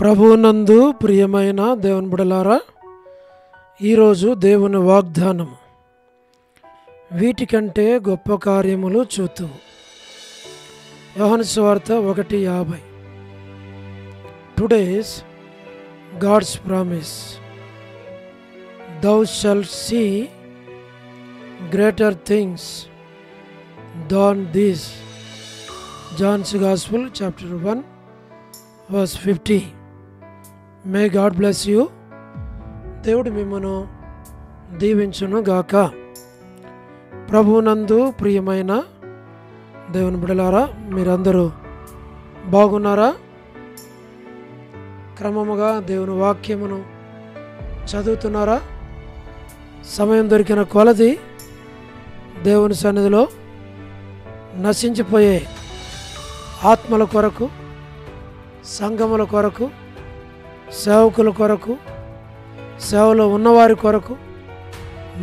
ప్రభువునందు ప్రియమైన దేవుని బిడ్డలారా, ఈరోజు దేవుని వాగ్దానము, వీటికంటే గొప్ప కార్యములు చూతువు. యోహాను సువార్త 1:50. Today's God's promise, thou shalt see greater things than this. John's Gospel chapter 1 verse 50. May God bless you. దేవుడు మిమ్మను దీవించును గాక. ప్రభువునందు ప్రియమైన దేవుని బిడ్డలారా, మీరందరూ బాగున్నారా? క్రమముగా దేవుని వాక్యమును చదువుతున్నారా? సమయం దొరికిన కొలది దేవుని సన్నిధిలో నశించిపోయే ఆత్మల కొరకు, సంఘముల కొరకు, సేవకుల కొరకు, సేవలో ఉన్నవారి కొరకు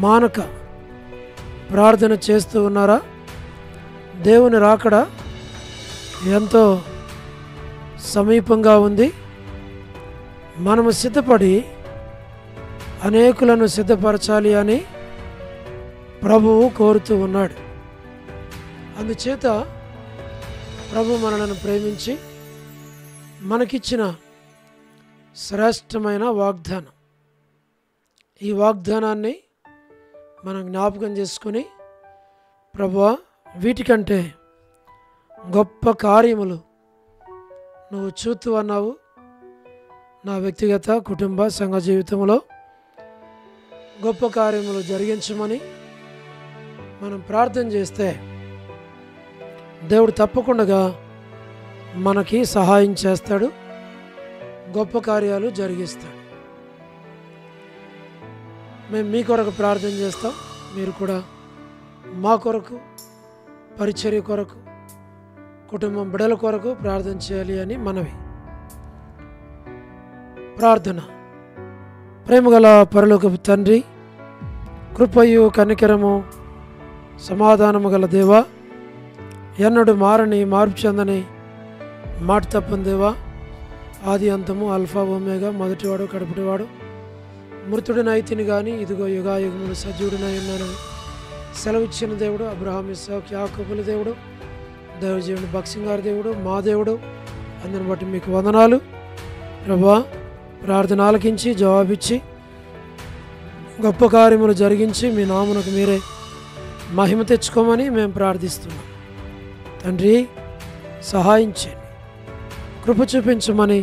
మానక ప్రార్థన చేస్తూ ఉన్నారా? దేవుని రాకడ ఎంతో సమీపంగా ఉంది. మనము సిద్ధపడి అనేకులను సిద్ధపరచాలి అని ప్రభువు కోరుతూ ఉన్నాడు. అందుచేత ప్రభు మనలను ప్రేమించి మనకిచ్చిన శ్రేష్టమైన వాగ్దానం, ఈ వాగ్దానాన్ని మనం జ్ఞాపకం చేసుకుని, ప్రభువా, వీటికంటే గొప్ప కార్యములు నువ్వు చూస్తూ అన్నావు. నా వ్యక్తిగత, కుటుంబ, సంఘ జీవితంలో గొప్ప కార్యములు జరిగించమని మనం ప్రార్థన చేస్తే దేవుడు తప్పకుండా మనకి సహాయం చేస్తాడు, గొప్ప కార్యాలు జరిగిస్తాడు. మేము మీ కొరకు ప్రార్థన చేస్తాం, మీరు కూడా మా కొరకు, పరిచర్య కొరకు, కుటుంబం బిడ్డల కొరకు ప్రార్థన చేయాలి అని మనవి. ప్రార్థన. ప్రేమగల పరలోకపు తండ్రి, కృపయు కనికరము సమాధానము గల దేవా, ఎన్నడు మారని, మార్పు చెందని, మాట తప్పని దేవా, ఆది అంతము, అల్ఫా ఒమేగా, మొదటివాడు కడపటివాడు, మృతుడిని అయితిని కానీ ఇదిగో యుగాయుగములు సజీవుడినై ఉన్నానని సెలవిచ్చిన దేవుడు, అబ్రహాం, ఇస్సాకు, యాకోబుల దేవుడు, దైవజీవుని భక్సింగారి దేవుడు, మా దేవుడు, అందరిని బట్టి మీకు వందనాలు. ప్రభువా, ప్రార్థన ఆలకించి జవాబిచ్చి గొప్ప కార్యములు జరిగించి మీ నామమునకు మీరే మహిమ తెచ్చుకోమని మేము ప్రార్థిస్తున్నాం. తండ్రి, సహాయం చేయండి, కృప చూపించమని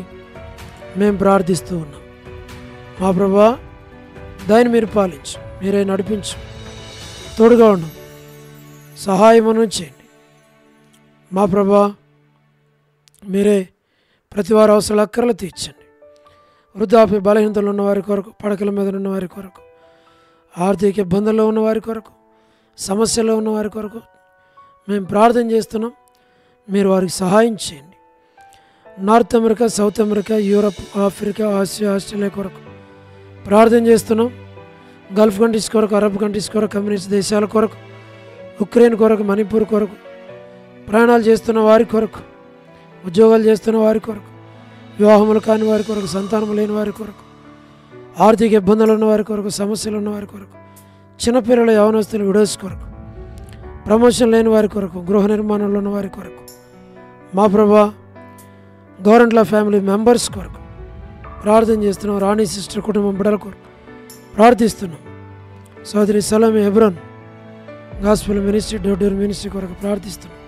మేము ప్రార్థిస్తూ ఉన్నాం. మా ప్రభువా, దాన్ని మీరు పాలించు, మీరే నడిపించు, తోడుగా ఉండు, సహాయమును చేయండి. మా ప్రభువా, మీరే ప్రతి వారి అవసరాల అక్కర్లు తీర్చండి. వృద్ధాప్య బలహీనతలు ఉన్నవారి కొరకు, పడకల మీద ఉన్నవారి కొరకు, ఆర్థిక ఇబ్బందుల్లో ఉన్నవారి కొరకు, సమస్యల్లో ఉన్నవారి కొరకు మేము ప్రార్థన చేస్తున్నాం. మీరు వారికి సహాయం చేయండి. North America, south America, Europe, Africa, Asia, Australia కొరకు ప్రార్థన చేస్తున్నాం. గల్ఫ్ కంట్రీస్ కొరకు, అరబ్ కంట్రీస్ కొరకు, కమ్యూనిస్ట్ దేశాల కొరకు, ఉక్రెయిన్ కొరకు, మణిపూర్ కొరకు, ప్రయాణాలు చేస్తున్న వారి కొరకు, ఉద్యోగాలు చేస్తున్న వారి కొరకు, వివాహములు కాని వారి కొరకు, సంతానము లేని వారి కొరకు, ఆర్థిక ఇబ్బందులు ఉన్న వారి కొరకు, సమస్యలు ఉన్న వారి కొరకు, చిన్నపిల్లల, యవనస్తులు, విడోస్ కొరకు, ప్రమోషన్ లేని వారి కొరకు, గృహ నిర్మాణంలో ఉన్న వారి కొరకు, మా ప్రభువా, గవర్నమెంట్ లా ఫ్యామిలీ మెంబర్స్ కొరకు ప్రార్థన చేస్తున్నాం. రాణి సిస్టర్ కుటుంబం బిడ్డల కొరకు ప్రార్థిస్తున్నాం. సోదరి Salomi Hebron gospel ministry, Dodur ministry కొరకు ప్రార్థిస్తున్నాం.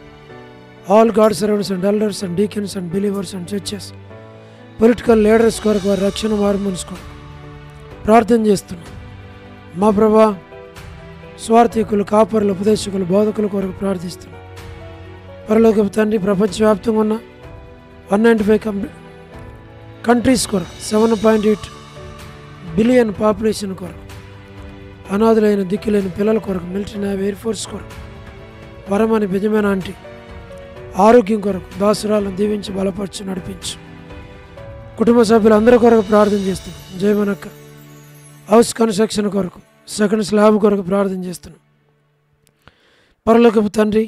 All God servants and elders and deacons and believers and churches, political leaders కొరకు, వారి రక్షణ మార్మన్స్ కొరకు ప్రార్థన చేస్తున్నాం. మా ప్రభువా, స్వార్థికులు, కాపరులు, ఉపదేశకులు, బోధకుల కొరకు ప్రార్థిస్తున్నాం. పరలోకపు తండ్రి, ప్రపంచవ్యాప్తంగా ఉన్న 195 కంట్రీస్ కొరకు, 7.8 బిలియన్ పాపులేషన్ కొరకు, అనాథులైన, దిక్కులేని పిల్లల కొరకు, మిలిటరీ, నేవీ, ఎయిర్ ఫోర్స్ కొరకు, వరమని బెజమైన ఆంటీ ఆరోగ్యం కొరకు, దాసురాలను దీవించి బలపరచు, నడిపించు. కుటుంబ సభ్యులందరి కొరకు ప్రార్థన చేస్తున్నాం. జయమనక్క హౌస్ కన్స్ట్రక్షన్ కొరకు, సెకండ్ స్లాబ్ కొరకు ప్రార్థన చేస్తున్నాం. పరలోకపు తండ్రి,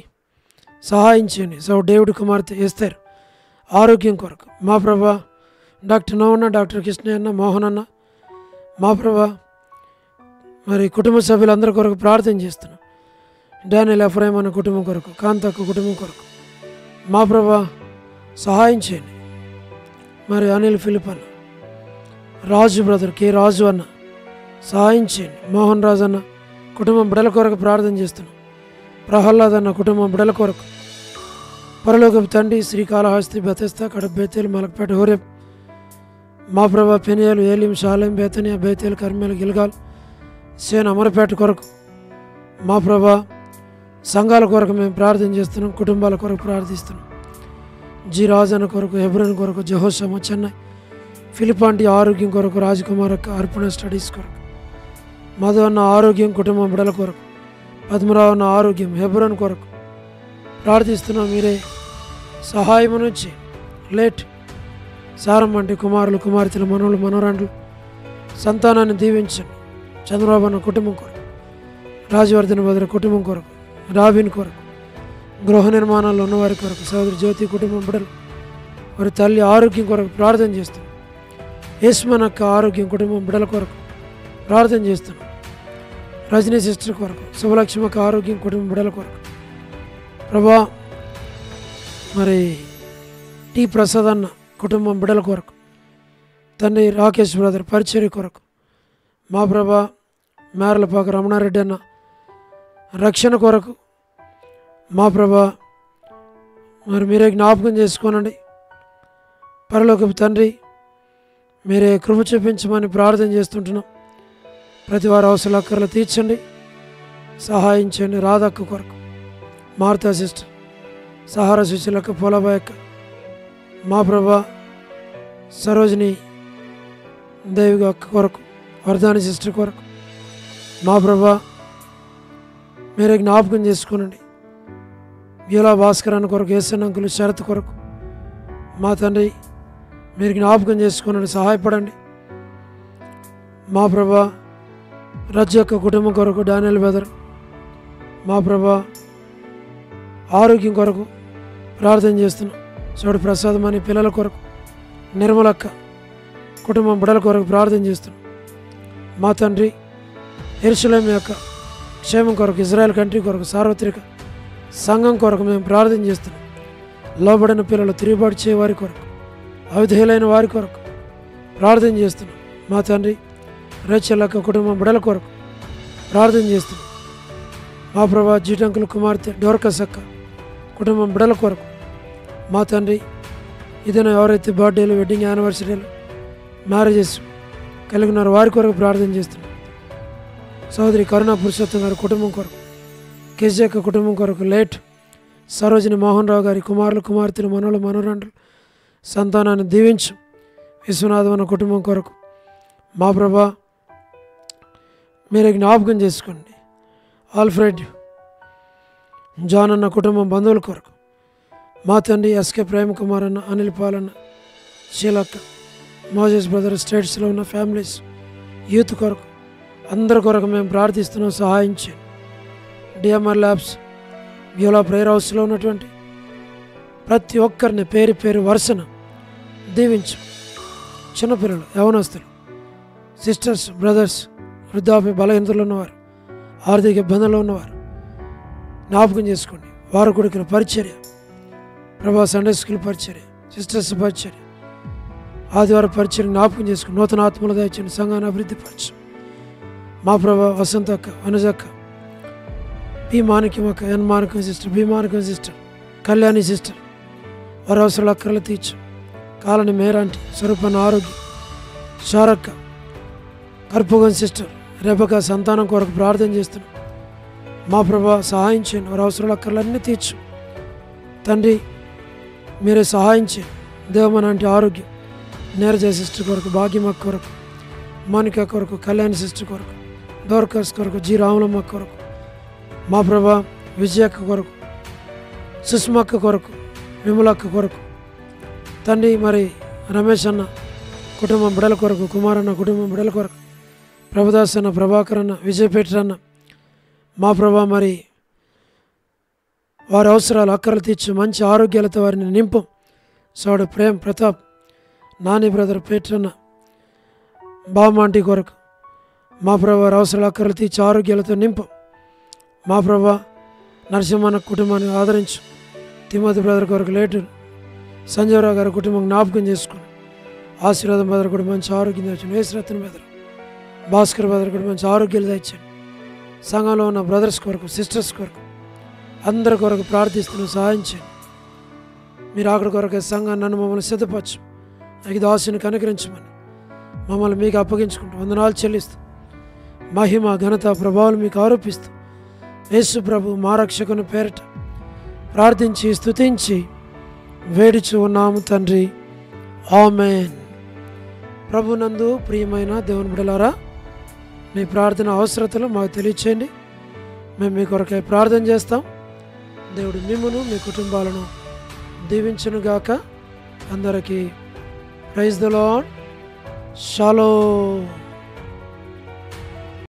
సహాయం చేయండి. సో డేవిడ్ కుమార్తె ఎస్తేర్ ఆరోగ్యం కొరకు, మా ప్రభా డాక్టర్ నవన్న, డాక్టర్ కృష్ణయ్య అన్న, మోహన్ అన్న, మా ప్రభా మరి కుటుంబ సభ్యులందరి కొరకు ప్రార్థన చేస్తున్నాం. డానియల్ ఎఫ్రాయిం అన్న కుటుంబం కొరకు, కాంతక్క కుటుంబం కొరకు మా ప్రభా సహాయం చేయండి. మరి అనిల్ ఫిలిప్ అన్న, రాజు బ్రదర్ కే రాజు అన్న సహాయం చేయండి. మోహన్ రాజు అన్న కుటుంబం బిడల కొరకు ప్రార్థన చేస్తున్నాం. ప్రహ్లాద్ అన్న కుటుంబం బిడల కొరకు పరలోకపు తండ్రి శ్రీకాళహస్తి, బెతెస్తా, కడప, బేతేలు, మలక్పేట, హోరేబ్ మా ప్రభా పెనియాలు, ఏలిం, షాలేం, బేతనియా, బేతేలు, కర్మేలు, గిల్గాల్, సేన, అమరపేట కొరకు మా ప్రభా సంఘాల కొరకు మేము ప్రార్థన చేస్తున్నాం. కుటుంబాల కొరకు ప్రార్థిస్తున్నాం. జి రాజన్న కొరకు, హెబ్రోన్ కొరకు, జహోషమ, చెన్నై, ఫిలిపాంటి ఆరోగ్యం కొరకు, రాజకుమార్ అక్క అర్పణ స్టడీస్ కొరకు, మధు అన్న ఆరోగ్యం, కుటుంబం బిడల కొరకు, పద్మరావు అన్న ఆరోగ్యం, హెబ్రోన్ కొరకు ప్రార్థిస్తున్నాం. మీరే సహాయం నుంచి లేట్ సారం వంటి కుమారులు, కుమార్తెలు, మనవులు, మనవరాండ్లు సంతానాన్ని దీవించండి. చంద్రబాబు అన్న కుటుంబం కొరకు, రాజవర్ధన్ భద్ర కుటుంబం కొరకు, రాబిన్ కొరకు, గృహ నిర్మాణాల్లో ఉన్నవారి కొరకు, సోదరి జ్యోతి కుటుంబం బిడ్డలు వారి తల్లి ఆరోగ్యం కొరకు ప్రార్థన చేస్తున్నాం. యశ్మన్ అక్క ఆరోగ్యం, కుటుంబం బిడ్డల కొరకు ప్రార్థన చేస్తున్నాం. రజనీ సిస్టర్ కొరకు, శుభలక్ష్మి అక్క ఆరోగ్యం, కుటుంబం బిడ్డల కొరకు ప్రభా మరి టి ప్రసాద్ అన్న కుటుంబం బిడ్డల కొరకు, తండ్రి రాకేష్ బ్రదర్ పరిచర్య కొరకు మా ప్రభా మేరలపాక రమణారెడ్డి అన్న రక్షణ కొరకు మా ప్రభా మరి మీరే జ్ఞాపకం చేసుకోనండి. పరలోకపు తండ్రి మీరే కృప చూపించమని ప్రార్థన చేస్తుంటున్నాం. ప్రతి వారి అవసరాల అక్కర్లు తీర్చండి, సహాయం చేయండి. రాధక్క కొరకు, మార్తా సిస్టర్, సహార సుశీలక్క, పోలబాయ్ అక్క మా ప్రభా సరోజిని దేవి అక్క కొరకు, వర్ధాని సిస్టర్ కొరకు మా ప్రభా మీరే జ్ఞాపకం చేసుకోనండి. బ్యూలా భాస్కర్ అన్న కొరకు, ఏసన్ అంకులు శరత్ కొరకు మా తండ్రి మీరు జ్ఞాపకం చేసుకోనండి, సహాయపడండి. మా ప్రభా రజ్జు యొక్క కుటుంబం కొరకు, డానియల్ బెదర్ మా ప్రభా ఆరోగ్యం కొరకు ప్రార్థన చేస్తున్నాం. చోటు ప్రసాదం అని పిల్లల కొరకు, నిర్మలక్క కుటుంబం బిడ్డల కొరకు ప్రార్థన చేస్తున్నాం. మా తండ్రి యెరూషలేము యొక్క క్షేమం కొరకు, ఇజ్రాయెల్ కంట్రీ కొరకు, సార్వత్రిక సంఘం కొరకు మేము ప్రార్థన చేస్తున్నాం. లోబడిన పిల్లలు, తిరుగుబాటు చేయవారి కొరకు, అవిధేయులైన వారి కొరకు ప్రార్థన చేస్తున్నాం. మా తండ్రి రేచల్లక్క కుటుంబం బిడ్డల కొరకు ప్రార్థన చేస్తున్నాం. మా ప్రభా జీటంకుల కుమార్తె డోర్కస్ అక్క కుటుంబం బిడ్డల కొరకు మా తండ్రి ఇదైనా ఎవరైతే బర్త్డేలు, వెడ్డింగ్ యానివర్సరీలు, మ్యారేజెస్ కలిగినారో వారి కొరకు ప్రార్థన చేస్తున్నాం. సోదరి కరుణా పురుషోత్తం గారి కుటుంబం కొరకు, కేజీక్క కుటుంబం కొరకు, లేట్ సరోజిని మోహన్ రావు గారి కుమారులు, కుమార్తెలు, మనవలు, మనవరాండ్రులు సంతానాన్ని దీవించు. విశ్వనాథం అన్న కుటుంబం కొరకు మా ప్రభా మీరే జ్ఞాపకం చేసుకోండి. ఆల్ఫ్రెడ్ జాన్ అన్న కుటుంబం బంధువుల కొరకు మా తండ్రి ఎస్కే ప్రేమ్ కుమార్ అన్న, అనిల్ పాలన్న, శీలక్క, మోజెస్ బ్రదర్ స్టేట్స్లో ఉన్న ఫ్యామిలీస్, యూత్ కొరకు అందరి కొరకు మేము ప్రార్థిస్తున్నాం. సహాయం చేయండి. డిఎంఆర్ ల్యాబ్స్, బ్యూలా ప్రేయర్ హౌస్లో ఉన్నటువంటి ప్రతి ఒక్కరిని పేరు పేరు వరుసన దీవించు. చిన్నపిల్లలు, యవనస్తులు, సిస్టర్స్, బ్రదర్స్, వృద్ధాప్య బలహీనతలు ఉన్నవారు, ఆర్థిక ఇబ్బందులు ఉన్నవారు జ్ఞాపకం చేసుకోండి. వారు కొడుకుల పరిచర్య, ప్రభా సండే స్కూల్ పరిచర్య, సిస్టర్స్ పరిచర్య, ఆదివారం పరిచర్య జ్ఞాపకం చేసుకుని నూతన ఆత్మలు దయచేయండి. సంఘాన్ని అభివృద్ధి పరచు. మా ప్రభా వసంత అక్క, అనుజక్క, పి మాణిక్యం అక్క, ఎన్ మాణిక్యం సిస్టర్, బి మాణిక్యం సిస్టర్, కళ్యాణి సిస్టర్ వారి అవసరాలు అక్కర్లు తీర్చు. కాలని మేరాంటి, స్వరూపన్న ఆరోగ్యం, షారక్క, కర్పూగన్ సిస్టర్, రేపక సంతానం కొరకు ప్రార్థన చేస్తున్నాం. మా ప్రభా సహాయం చేయండి. వారి అవసరాలు అక్కర్లన్నీ తీర్చు. తండ్రి మీరే సహాయం చేయండి. దేవమనంటి ఆరోగ్యం, నీరజ సిస్టర్ కొరకు, భాగ్యమక్క కొరకు, మోనిక కొరకు, కళ్యాణి సిస్టర్ కొరకు, డోర్కర్స్ కొరకు, జి రాములమ్మ కొరకు మా ప్రభా విజయక్క కొరకు, సుష్మక్క కొరకు, విమలక్క కొరకు తండ్రి మరి రమేష్ అన్న కుటుంబం బిడల కొరకు, కుమారన్న కుటుంబం బిడల కొరకు, ప్రభుదాస్ అన్న, ప్రభాకర్ అన్న, విజయపేట అన్న మా ప్రభా మరి వారి అవసరాలు అక్కర్లు తీర్చి మంచి ఆరోగ్యాలతో వారిని నింపం. సోడు ప్రేమ్, ప్రతాప్, నాని బ్రదర్ పేట్రన్న బామాంటి కొరకు మా ప్రభు అవసరాల అక్కర్లు తీర్చి ఆరోగ్యాలతో నింపు. మా ప్రభు నరసింహన్న కుటుంబాన్ని ఆదరించు. తిమోతి బ్రదర్ కొరకు లేటు సంజయరావు గారి కుటుంబం జ్ఞాపకం చేసుకుని ఆశీర్వాదం బ్రదర్ కూడా మంచి ఆరోగ్యం తెచ్చాను. వేసరత్న బ్రదర్ భాస్కర్ బ్రదర్ కూడా మంచి ఆరోగ్యాలు తెచ్చాను. సంఘంలో ఉన్న బ్రదర్స్ కొరకు సిస్టర్స్ కొరకు అందరి కొరకు ప్రార్థిస్తున్నాను. సహాయం చేయండి. మీరు అక్కడి కొరకు సంఘాన్ని నన్ను మమ్మల్ని సిద్ధపరచు. నాకు దాసుని కనుకరించమని మమ్మల్ని మీకు అప్పగించుకుంటూ వందనాలు చెల్లిస్తూ మహిమ ఘనత ప్రభావాలు మీకు ఆరోపిస్తూ యేసు ప్రభు మా రక్షకుని పేరిట ప్రార్థించి స్తుతించి వేడుచు ఉన్నాము తండ్రి. ఆమేన్. ప్రభునందు ప్రియమైన దేవుని బిడ్డలారా, మీ ప్రార్థన అవసరతలు మాకు తెలియచేయండి. మేము మీ కొరకై ప్రార్థన చేస్తాం. దేవుడు మిమ్మును మీ కుటుంబాలను దీవించునుగాక. అందరికీ ప్రైజ్ ది లార్డ్. షాలోమ్.